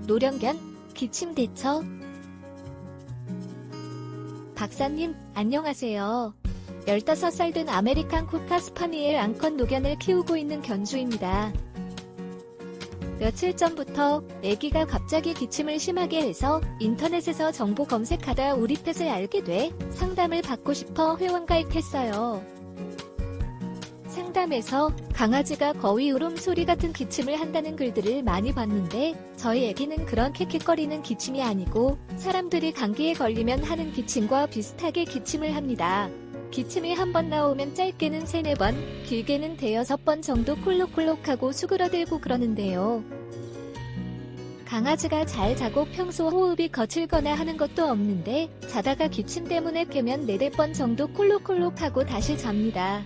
노령견, 기침 대처. 박사님, 안녕하세요. 15살 된 아메리칸 코카 스파니엘 앙컷 노견을 키우고 있는 견주입니다. 며칠 전부터 아기가 갑자기 기침을 심하게 해서 인터넷에서 정보 검색하다 우리 펫을 알게 돼 상담을 받고 싶어 회원가입했어요. 상담에서 강아지가 거위 울음소리 같은 기침을 한다는 글들을 많이 봤는데 저희 아기는 그런 킥킥거리는 기침이 아니고 사람들이 감기에 걸리면 하는 기침과 비슷하게 기침을 합니다. 기침이 한 번 나오면 짧게는 3-4번, 길게는 5-6번 정도 콜록콜록하고 수그러들고 그러는데요. 강아지가 잘 자고 평소 호흡이 거칠거나 하는 것도 없는데 자다가 기침 때문에 깨면 4-5번 정도 콜록콜록하고 다시 잡니다.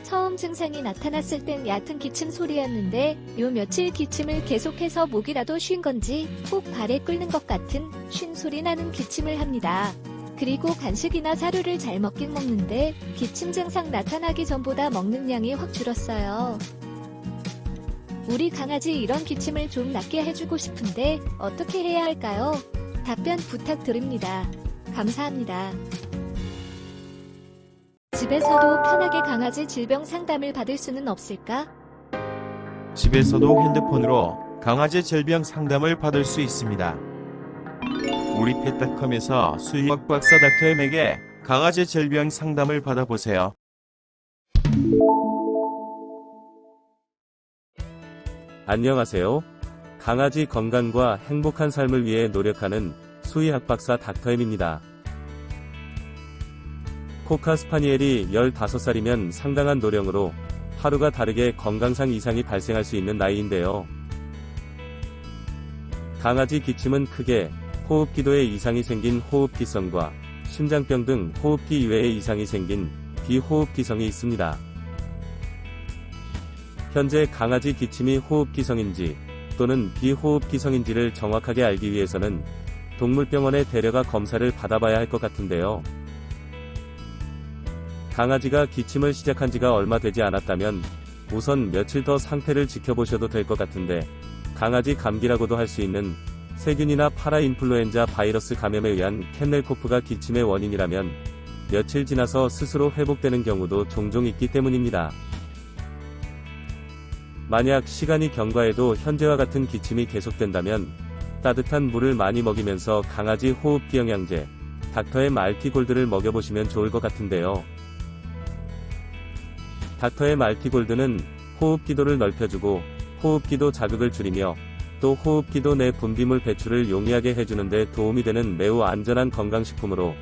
처음 증상이 나타났을 땐 얕은 기침 소리였는데 요 며칠 기침을 계속해서 목이라도 쉰 건지 꼭 발에 끓는 것 같은 쉰 소리 나는 기침을 합니다. 그리고 간식이나 사료를 잘 먹긴 먹는데 기침 증상 나타나기 전보다 먹는 양이 확 줄었어요. 우리 강아지 이런 기침을 좀 낫게 해주고 싶은데 어떻게 해야 할까요? 답변 부탁드립니다. 감사합니다. 집에서도 편하게 강아지 질병 상담을 받을 수는 없을까? 집에서도 핸드폰으로 강아지 질병 상담을 받을 수 있습니다. 우리 펫닷컴에서 수의학 박사 닥터엠에게 강아지 질병 상담을 받아보세요. 안녕하세요. 강아지 건강과 행복한 삶을 위해 노력하는 수의학 박사 닥터엠입니다. 코카 스파니엘이 15살이면 상당한 노령으로 하루가 다르게 건강상 이상이 발생할 수 있는 나이인데요. 강아지 기침은 크게 호흡기도에 이상이 생긴 호흡기성과 심장병 등 호흡기 이외의 이상이 생긴 비호흡기성이 있습니다. 현재 강아지 기침이 호흡기성인지 또는 비호흡기성인지를 정확하게 알기 위해서는 동물병원에 데려가 검사를 받아봐야 할 것 같은데요. 강아지가 기침을 시작한 지가 얼마 되지 않았다면 우선 며칠 더 상태를 지켜보셔도 될 것 같은데 강아지 감기라고도 할 수 있는 세균이나 파라인플루엔자 바이러스 감염에 의한 캔넬코프가 기침의 원인이라면 며칠 지나서 스스로 회복되는 경우도 종종 있기 때문입니다. 만약 시간이 경과해도 현재와 같은 기침이 계속된다면 따뜻한 물을 많이 먹이면서 강아지 호흡기 영양제, 닥터엠 알티골드를 먹여보시면 좋을 것 같은데요. 닥터엠 알티골드는 호흡기도를 넓혀주고 호흡기도 자극을 줄이며 또 호흡기도 내 분비물 배출을 용이하게 해주는 데 도움이 되는 매우 안전한 건강식품으로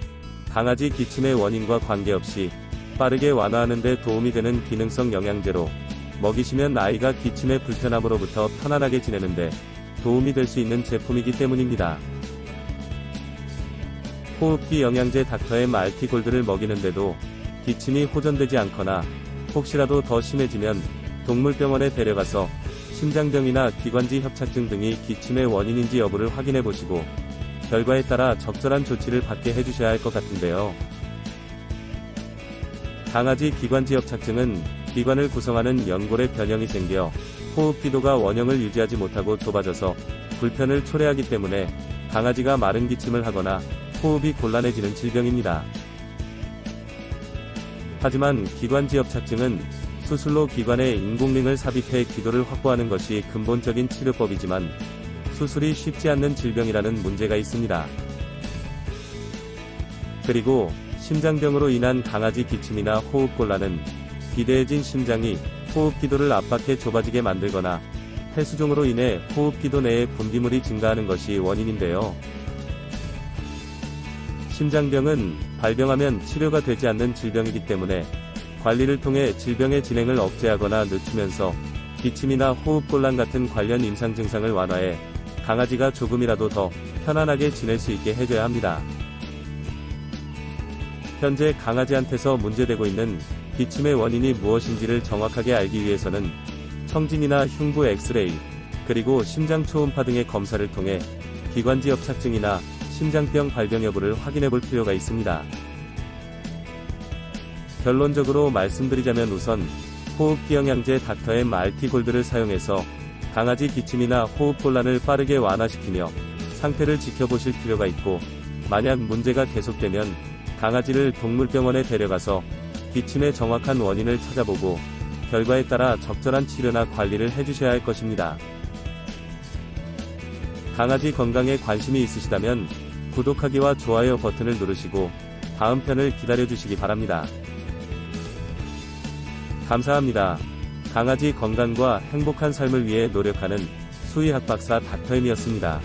강아지 기침의 원인과 관계없이 빠르게 완화하는 데 도움이 되는 기능성 영양제로 먹이시면 아이가 기침의 불편함으로부터 편안하게 지내는데 도움이 될 수 있는 제품이기 때문입니다. 호흡기 영양제 닥터엠 알티골드를 먹이는데도 기침이 호전되지 않거나 혹시라도 더 심해지면 동물병원에 데려가서 심장병이나 기관지 협착증 등이 기침의 원인인지 여부를 확인해 보시고 결과에 따라 적절한 조치를 받게 해주셔야 할 것 같은데요. 강아지 기관지 협착증은 기관을 구성하는 연골에 변형이 생겨 호흡기도가 원형을 유지하지 못하고 좁아져서 불편을 초래하기 때문에 강아지가 마른 기침을 하거나 호흡이 곤란해지는 질병입니다. 하지만 기관지 협착증은 수술로 기관에 인공링을 삽입해 기도를 확보하는 것이 근본적인 치료법이지만 수술이 쉽지 않는 질병이라는 문제가 있습니다. 그리고 심장병으로 인한 강아지 기침이나 호흡곤란은 비대해진 심장이 호흡기도를 압박해 좁아지게 만들거나 폐수종으로 인해 호흡기도 내에 분비물이 증가하는 것이 원인인데요. 심장병은 발병하면 치료가 되지 않는 질병이기 때문에 관리를 통해 질병의 진행을 억제하거나 늦추면서 기침이나 호흡곤란 같은 관련 임상 증상을 완화해 강아지가 조금이라도 더 편안하게 지낼 수 있게 해줘야 합니다. 현재 강아지한테서 문제되고 있는 기침의 원인이 무엇인지를 정확하게 알기 위해서는 청진이나 흉부 엑스레이, 그리고 심장 초음파 등의 검사를 통해 기관지 협착증이나 심장병 발병 여부를 확인해 볼 필요가 있습니다. 결론적으로 말씀드리자면 우선 호흡기 영양제 닥터엠 알티골드를 사용해서 강아지 기침이나 호흡곤란을 빠르게 완화시키며 상태를 지켜보실 필요가 있고, 만약 문제가 계속되면 강아지를 동물병원에 데려가서 기침의 정확한 원인을 찾아보고 결과에 따라 적절한 치료나 관리를 해주셔야 할 것입니다. 강아지 건강에 관심이 있으시다면 구독하기와 좋아요 버튼을 누르시고 다음 편을 기다려주시기 바랍니다. 감사합니다. 강아지 건강과 행복한 삶을 위해 노력하는 수의학 박사 닥터엠이었습니다.